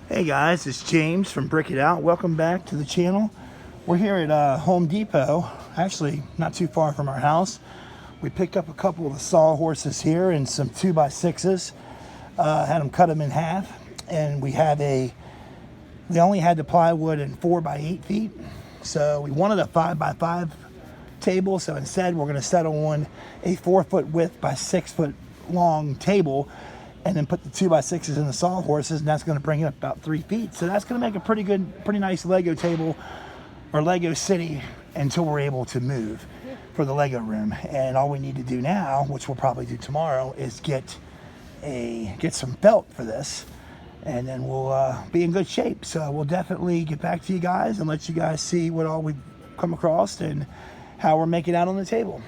Hey guys, it's James from Brick It Out. Welcome back to the channel. We're here at Home Depot, actually not too far from our house. We picked up a couple of the sawhorses here and some 2x6s. Had them cut them in half, and we only had the plywood in 4x8 feet. So we wanted a 5x5 table, so instead we're going to settle on a 4-foot width by 6-foot long table, and then put the 2x6s in the sawhorses, and that's going to bring it up about 3 feet. So that's going to make a pretty nice Lego table or Lego city until we're able to move for the Lego room. And all we need to do now, which we'll probably do tomorrow, is get some felt for this, and then we'll be in good shape. So we'll definitely get back to you guys and let you guys see what all we've come across and how we're making out on the table.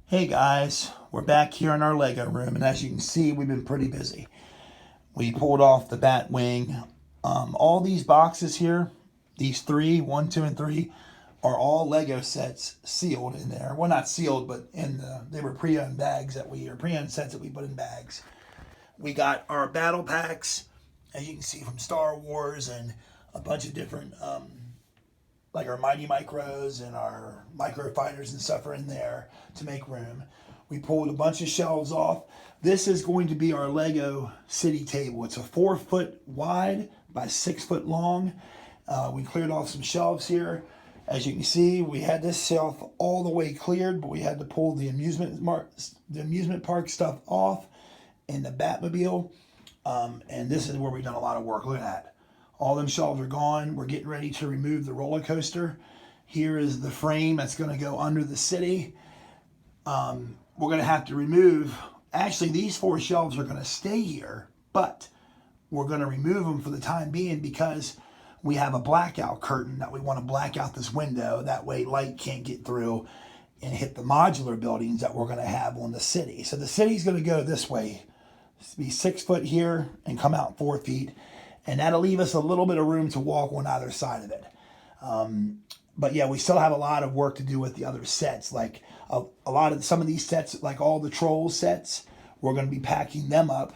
Hey guys, we're back here in our Lego room, and as you can see, we've been pretty busy. We pulled off the bat wing. All these boxes here, these 3, 1, 2, and 3, are all Lego sets sealed in there. Well, not sealed, but they were pre-owned bags pre-owned sets that we put in bags. We got our battle packs, as you can see, from Star Wars, and a bunch of different like our Mighty Micros and our Micro Fighters and stuff are in there to make room. We pulled a bunch of shelves off. This is going to be our Lego city table. It's a 4-foot wide by 6-foot long. We cleared off some shelves here. As you can see, we had this shelf all the way cleared, but we had to pull the amusement park stuff off and the Batmobile. And this is where we've done a lot of work. Look at that. All them shelves are gone. We're getting ready to remove the roller coaster. Here is the frame that's going to go under the city. We're going to have to remove, actually these 4 shelves are going to stay here, but we're going to remove them for the time being because we have a blackout curtain that we want to black out this window. That way light can't get through and hit the modular buildings that we're going to have on the city. So the city's going to go this way. It's be 6 foot here and come out 4 feet. And that'll leave us a little bit of room to walk on either side of it. But yeah, we still have a lot of work to do with the other sets. Like some of these sets, like all the Trolls sets, we're going to be packing them up.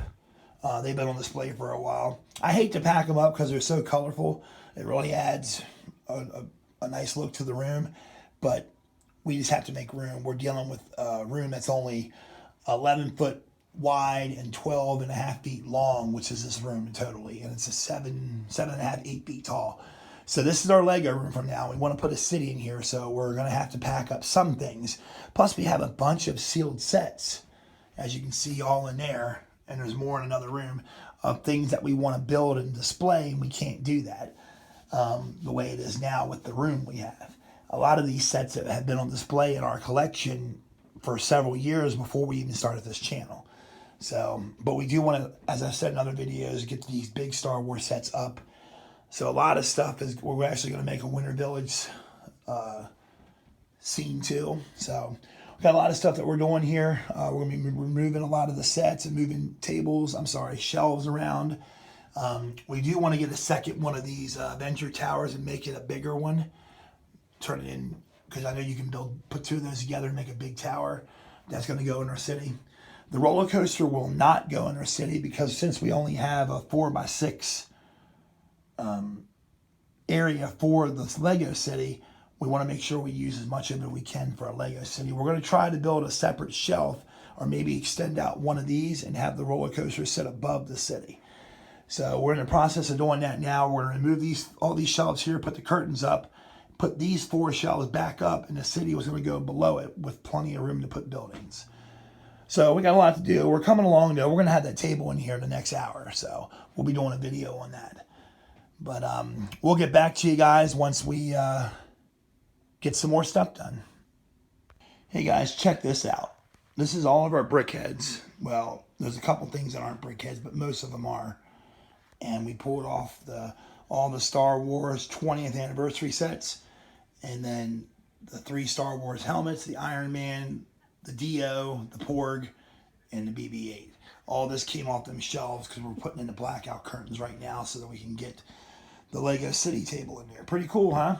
They've been on display for a while. I hate to pack them up because they're so colorful. It really adds a nice look to the room. But we just have to make room. We're dealing with a room that's only 11 foot wide and 12.5 feet long, which is this room totally, and it's a 7.5, 8 feet tall. So this is our Lego room from now. We want to put a city in here, so we're going to have to pack up some things. Plus, we have a bunch of sealed sets, as you can see, all in there, and there's more in another room of things that we want to build and display, and we can't do that the way it is now with the room we have. A lot of these sets have been on display in our collection for several years before we even started this channel. So, but we do want to, as I've said in other videos, get these big Star Wars sets up. So a lot of stuff we're actually going to make a Winter Village scene too. So we've got a lot of stuff that we're doing here. We're going to be removing a lot of the sets and moving shelves around. We do want to get a second one of these Venture Towers and make it a bigger one. Turn it in, because I know you can put 2 of those together and make a big tower. That's going to go in our city. The roller coaster will not go in our city because since we only have a 4x6 area for this Lego city, we want to make sure we use as much of it as we can for our Lego city. We're going to try to build a separate shelf or maybe extend out one of these and have the roller coaster sit above the city. So we're in the process of doing that now. We're going to remove all these shelves here, put the curtains up, put these 4 shelves back up, and the city was going to go below it with plenty of room to put buildings. So we got a lot to do. We're coming along though. We're going to have that table in here in the next hour. So we'll be doing a video on that. But we'll get back to you guys once we get some more stuff done. Hey guys, check this out. This is all of our BrickHeads. Well, there's a couple things that aren't BrickHeads, but most of them are. And we pulled off all the Star Wars 20th anniversary sets. And then the 3 Star Wars helmets, the Iron Man, the Dio, the Porg, and the BB-8. All this came off them shelves because we're putting in the blackout curtains right now so that we can get the Lego City table in there. Pretty cool, huh?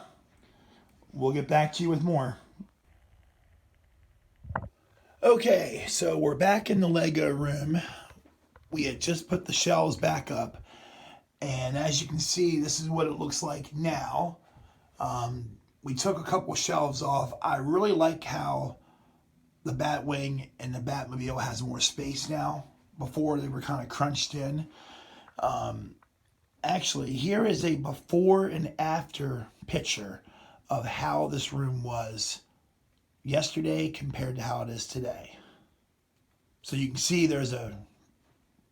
We'll get back to you with more. Okay, so we're back in the Lego room. We had just put the shelves back up. And as you can see, this is what it looks like now. We took a couple shelves off. I really like how the Batwing and the Batmobile has more space now. Before they were kind of crunched in. Actually, here is a before and after picture of how this room was yesterday compared to how it is today. So you can see there's a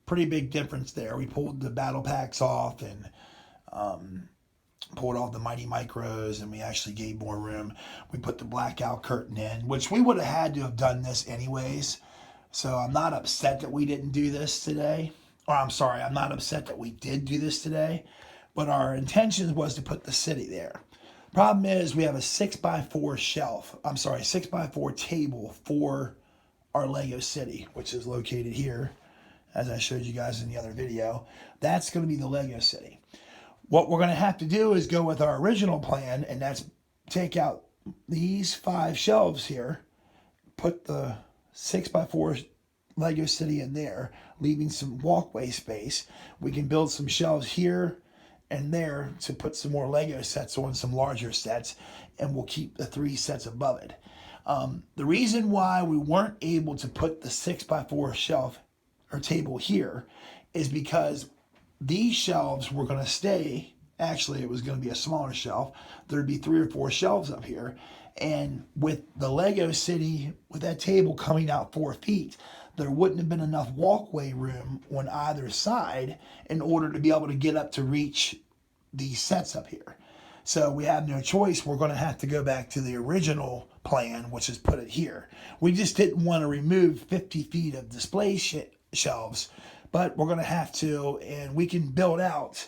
pretty big difference there. We pulled the battle packs off and pulled off the Mighty Micros, and we actually gave more room. We put the blackout curtain in, which we would have had to have done this anyways. So I'm not upset that we didn't do this today. Or I'm sorry, I'm not upset that we did do this today. But our intention was to put the city there. Problem is we have a 6x4 shelf. I'm sorry, 6x4 table for our Lego City, which is located here, as I showed you guys in the other video. That's going to be the Lego City. What we're going to have to do is go with our original plan, and that's take out these 5 shelves here, put the 6x4 Lego City in there, leaving some walkway space. We can build some shelves here and there to put some more Lego sets on, some larger sets, and we'll keep the 3 sets above it. The reason why we weren't able to put the 6x4 shelf or table here is because these shelves were going to stay. Actually, it was going to be a smaller shelf. There'd be 3 or 4 shelves up here. And with the Lego City, with that table coming out 4 feet, there wouldn't have been enough walkway room on either side in order to be able to get up to reach these sets up here. So we have no choice. We're going to have to go back to the original plan, which is put it here. We just didn't want to remove 50 feet of display shelves, but we're going to have to, and we can build out.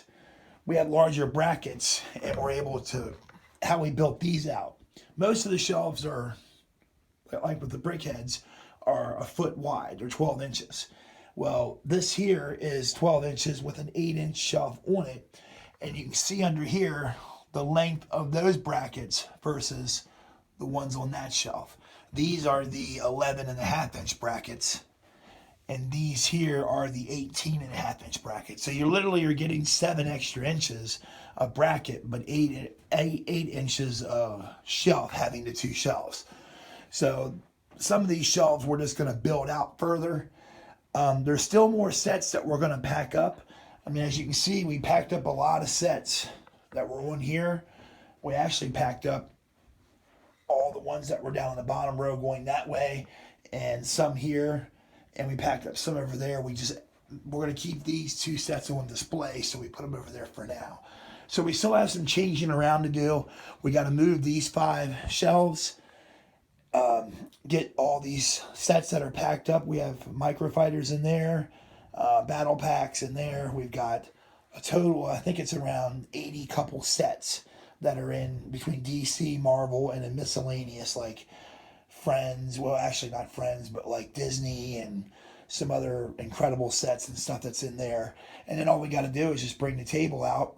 We have larger brackets, and we're able to, how we built these out. Most of the shelves are, like with the BrickHeads, are a foot wide. They're 12 inches. Well, this here is 12 inches with an 8-inch shelf on it. And you can see under here the length of those brackets versus the ones on that shelf. These are the 11.5-inch brackets. And these here are the 18.5-inch brackets. So you're getting 7 extra inches of bracket, but 8 inches of shelf, having the 2 shelves. So some of these shelves we're just going to build out further. There's still more sets that we're going to pack up. I mean, as you can see, we packed up a lot of sets that were on here. We actually packed up all the ones that were down in the bottom row going that way, and some here, and we packed up some over there. We're going to keep these 2 sets on display, so we put them over there for now. So we still have some changing around to do. We got to move these 5 shelves, get all these sets that are packed up. We have microfighters in there, battle packs in there. We've got a total, I think it's around 80 couple sets that are in between DC, Marvel, and a miscellaneous like Friends. Well, actually not Friends, but like Disney and some other incredible sets and stuff that's in there. And then all we got to do is just bring the table out,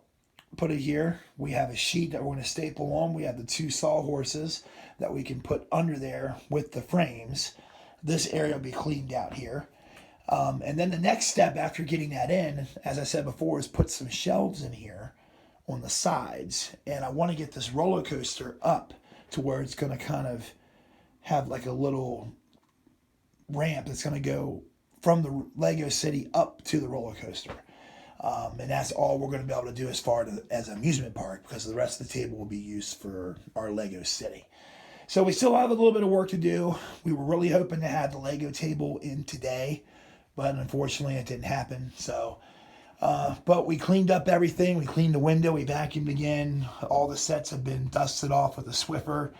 put it here. We have a sheet that we're going to staple on. We have the 2 sawhorses that we can put under there with the frames. This area will be cleaned out here. And then the next step after getting that in, as I said before, is put some shelves in here on the sides. And I want to get this roller coaster up to where it's going to kind of have like a little ramp that's going to go from the Lego City up to the roller coaster. And that's all we're going to be able to do as far as an amusement park, because the rest of the table will be used for our Lego City. So we still have a little bit of work to do. We were really hoping to have the Lego table in today, but unfortunately it didn't happen. So, but we cleaned up everything. We cleaned the window. We vacuumed again. All the sets have been dusted off with a Swiffer.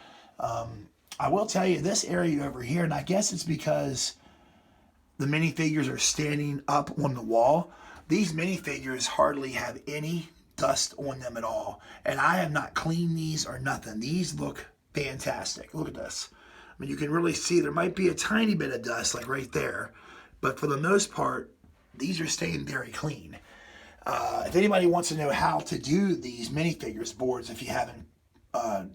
I will tell you, this area over here, and I guess it's because the minifigures are standing up on the wall. These minifigures hardly have any dust on them at all. And I have not cleaned these or nothing. These look fantastic. Look at this. I mean, you can really see there might be a tiny bit of dust like right there, but for the most part, these are staying very clean. If anybody wants to know how to do these minifigures boards, if you haven't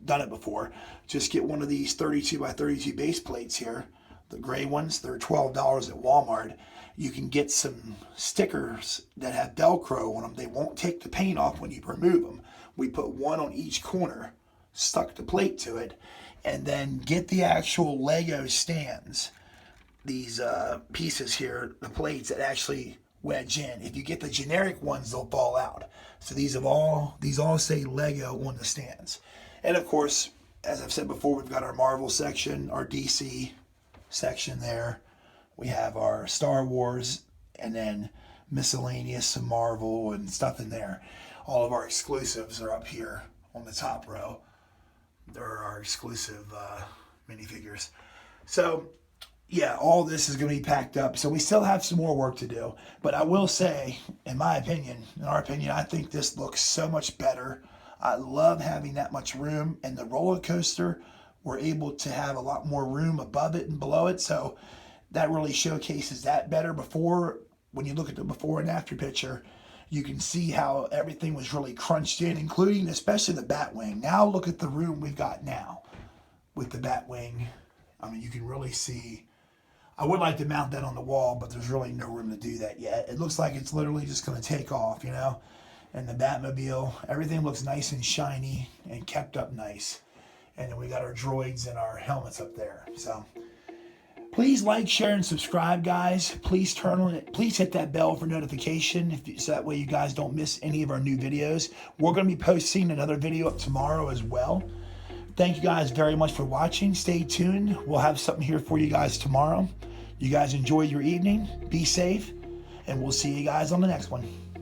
done it before, just get one of these 32 by 32 base plates here, the gray ones. They're $12 at Walmart, you can get some stickers that have Velcro on them. They won't take the paint off when you remove them. We put one on each corner, stuck the plate to it, and then get the actual Lego stands. These pieces here, the plates that actually wedge in. If you get the generic ones, they'll fall out. So these all say Lego on the stands. And of course, as I've said before, we've got our Marvel section, our DC section there. We have our Star Wars, and then miscellaneous, some Marvel and stuff in there. All of our exclusives are up here on the top row. There are our exclusive minifigures. So yeah, all this is going to be packed up. So we still have some more work to do. But I will say, in my opinion, in our opinion, I think this looks so much better. I love having that much room. And the roller coaster, we're able to have a lot more room above it and below it. So that really showcases that better. Before, when you look at the before and after picture, you can see how everything was really crunched in, including especially the Batwing. Now look at the room we've got now with the Batwing. I mean, you can really see. I would like to mount that on the wall, but there's really no room to do that yet. It looks like it's literally just going to take off, you know? And the Batmobile, everything looks nice and shiny and kept up nice. And then we got our droids and our helmets up there. So please like, share, and subscribe, guys. Please turn on it. Please hit that bell for notification so that way you guys don't miss any of our new videos. We're going to be posting another video up tomorrow as well. Thank you guys very much for watching. Stay tuned. We'll have something here for you guys tomorrow. You guys enjoy your evening. Be safe. And we'll see you guys on the next one.